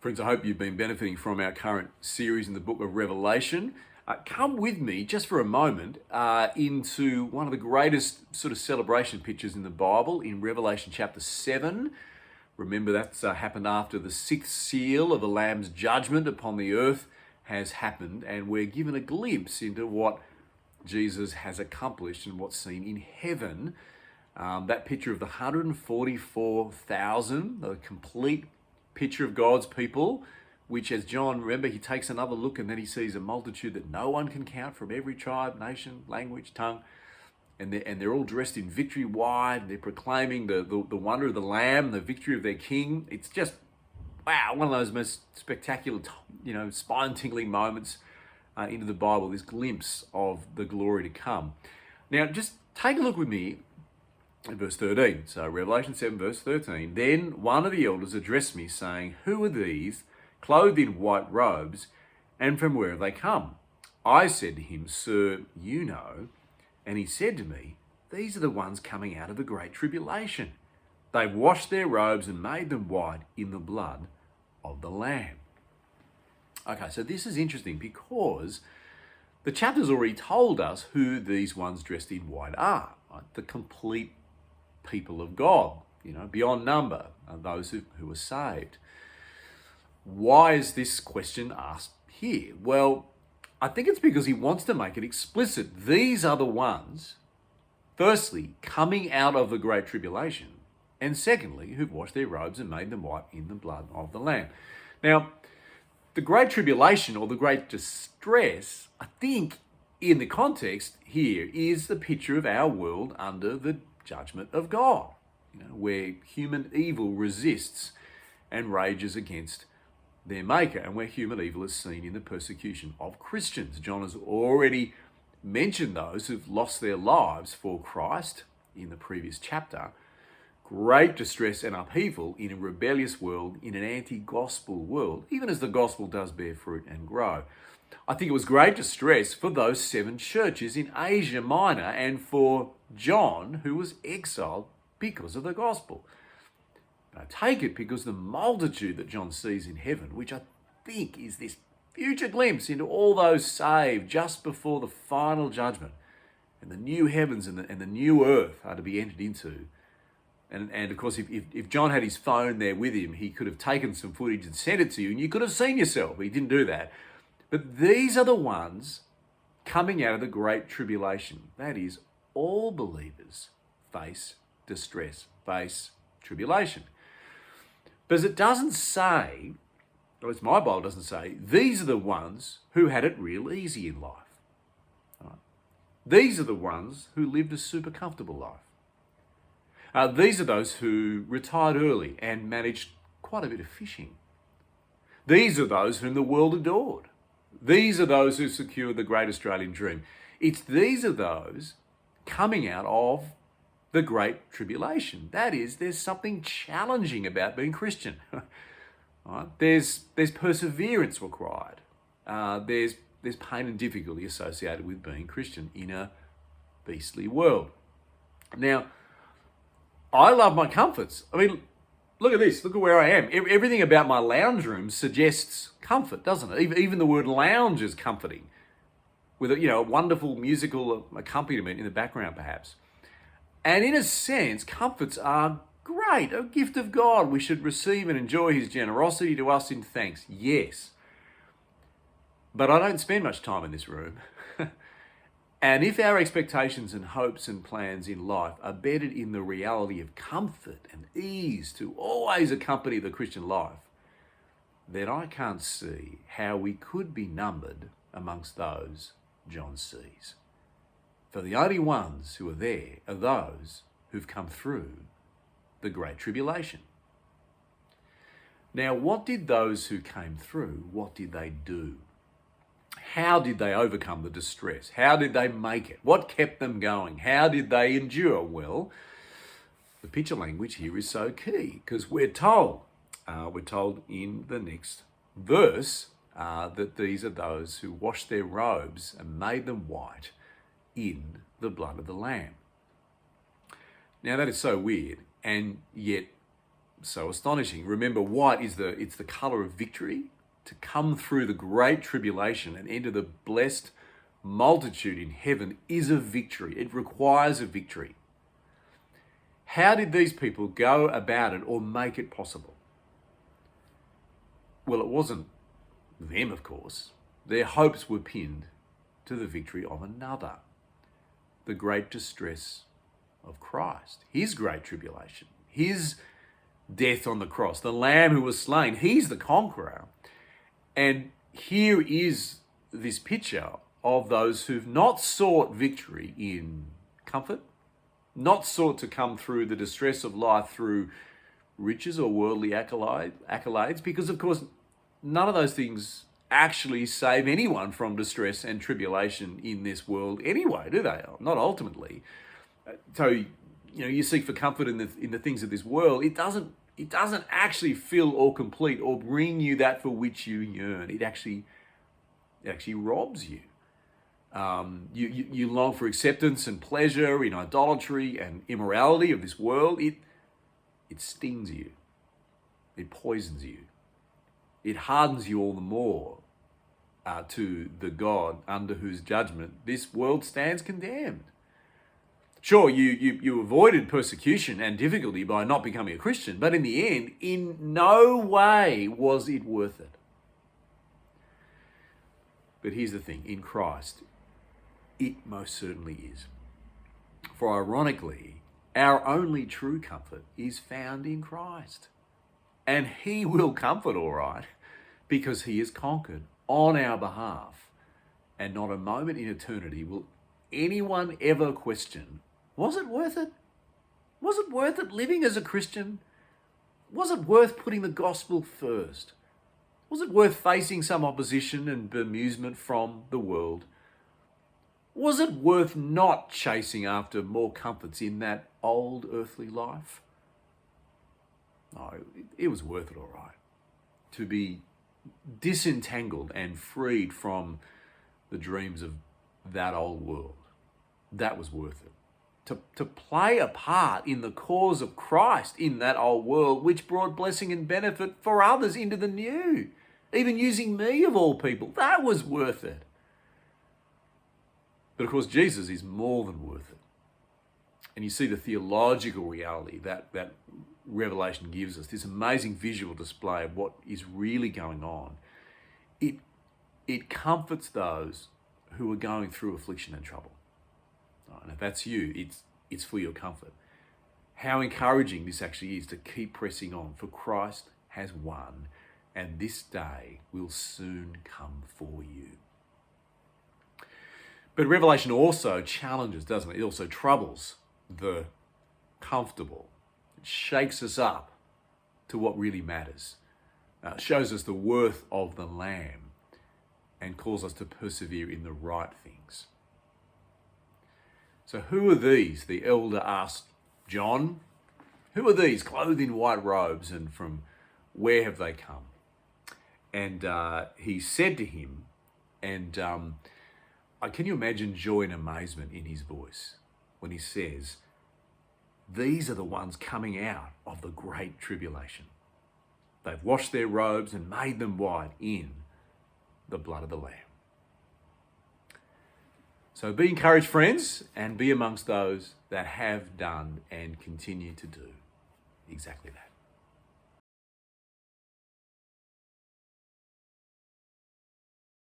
Friends, I hope you've been benefiting from our current series in the book of Revelation. Come with me just for a moment into one of the greatest sort of celebration pictures in the Bible in Revelation chapter 7. Remember, that's happened after the sixth seal of the Lamb's judgment upon the earth has happened, and we're given a glimpse into what Jesus has accomplished and what's seen in heaven. That picture of the 144,000, the complete picture of God's people, which, as John, remember, he takes another look and then he sees a multitude that no one can count from every tribe, nation, language, tongue, and they're all dressed in victory white. They're proclaiming the wonder of the Lamb, the victory of their King. It's just, wow, one of those most spectacular, spine-tingling moments into the Bible, this glimpse of the glory to come. Now, just take a look with me at verse 13. So Revelation 7, verse 13. Then one of the elders addressed me, saying, "Who are these, clothed in white robes, and from where have they come?" I said to him, "Sir, you know." And he said to me, "These are the ones coming out of the great tribulation. They've washed their robes and made them white in the blood of the Lamb." Okay, so this is interesting because the chapter's already told us who these ones dressed in white are, right? The complete people of God, beyond number, those who are saved. Why is this question asked here? Well, I think it's because he wants to make it explicit. These are the ones, firstly, coming out of the great tribulation, and secondly, who've washed their robes and made them white in the blood of the Lamb. Now, the great tribulation or the great distress, I think, in the context here, is the picture of our world under the judgment of God, where human evil resists and rages against their maker, and where human evil is seen in the persecution of Christians. John has already mentioned those who've lost their lives for Christ in the previous chapter. Great distress and upheaval in a rebellious world, in an anti-gospel world, even as the gospel does bear fruit and grow. I think it was great distress for those 7 churches in Asia Minor and for John, who was exiled because of the gospel. But I take it because the multitude that John sees in heaven, which I think is this future glimpse into all those saved just before the final judgment, and the new heavens and the new earth are to be entered into. And of course, if John had his phone there with him, he could have taken some footage and sent it to you, and you could have seen yourself. He didn't do that. But these are the ones coming out of the great tribulation. That is, all believers face distress, face tribulation. But it doesn't say, or at least my Bible doesn't say, these are the ones who had it real easy in life. Right? These are the ones who lived a super comfortable life. These are those who retired early and managed quite a bit of fishing. These are those whom the world adored. These are those who secured the great Australian dream. These are those coming out of the great tribulation. That is, there's something challenging about being Christian. Right? There's perseverance required. There's pain and difficulty associated with being Christian in a beastly world. Now, I love my comforts. I mean, look at this. Look at where I am. Everything about my lounge room suggests comfort, doesn't it? Even the word lounge is comforting, with a wonderful musical accompaniment in the background, perhaps. And in a sense, comforts are great, a gift of God. We should receive and enjoy his generosity to us in thanks. Yes. But I don't spend much time in this room. And if our expectations and hopes and plans in life are bedded in the reality of comfort and ease to always accompany the Christian life, then I can't see how we could be numbered amongst those John sees. For the only ones who are there are those who've come through the great tribulation. Now, what did those who came through, what did they do? How did they overcome the distress? How did they make it? What kept them going? How did they endure? Well, the picture language here is so key because we're told in the next verse that these are those who washed their robes and made them white in the blood of the Lamb. Now that is so weird and yet so astonishing. Remember, white is it's the color of victory. To come through the great tribulation and enter the blessed multitude in heaven is a victory. It requires a victory. How did these people go about it or make it possible? Well, it wasn't them, of course. Their hopes were pinned to the victory of another, the great distress of Christ, his great tribulation, his death on the cross, the Lamb who was slain. He's the conqueror. And here is this picture of those who've not sought victory in comfort, not sought to come through the distress of life through riches or worldly accolades, because of course none of those things actually save anyone from distress and tribulation in this world anyway, do they? Not ultimately. So, you seek for comfort in the things of this world. It doesn't actually fill or complete or bring you that for which you yearn. It actually robs you. You long for acceptance and pleasure in idolatry and immorality of this world. It stings you. It poisons you. It hardens you all the more to the God under whose judgment this world stands condemned. Sure, you avoided persecution and difficulty by not becoming a Christian, but in the end, in no way was it worth it. But here's the thing, in Christ, it most certainly is. For ironically, our only true comfort is found in Christ. And he will comfort, all right, because he has conquered on our behalf. And not a moment in eternity will anyone ever question, was it worth it? Was it worth it living as a Christian? Was it worth putting the gospel first? Was it worth facing some opposition and bemusement from the world? Was it worth not chasing after more comforts in that old earthly life? No, it was worth it, all right. To be disentangled and freed from the dreams of that old world, that was worth it. To play a part in the cause of Christ in that old world, which brought blessing and benefit for others into the new, even using me of all people, that was worth it. But of course, Jesus is more than worth it. And you see the theological reality that Revelation gives us, this amazing visual display of what is really going on. It comforts those who are going through affliction and trouble. And if that's you, it's for your comfort. How encouraging this actually is to keep pressing on, for Christ has won, and this day will soon come for you. But Revelation also challenges, doesn't it? It also troubles the comfortable. It shakes us up to what really matters, shows us the worth of the Lamb, and calls us to persevere in the right things. So who are these? The elder asked John. Who are these clothed in white robes, and from where have they come? And he said to him, and can you imagine joy and amazement in his voice when he says, these are the ones coming out of the great tribulation. They've washed their robes and made them white in the blood of the Lamb. So be encouraged, friends, and be amongst those that have done and continue to do exactly that.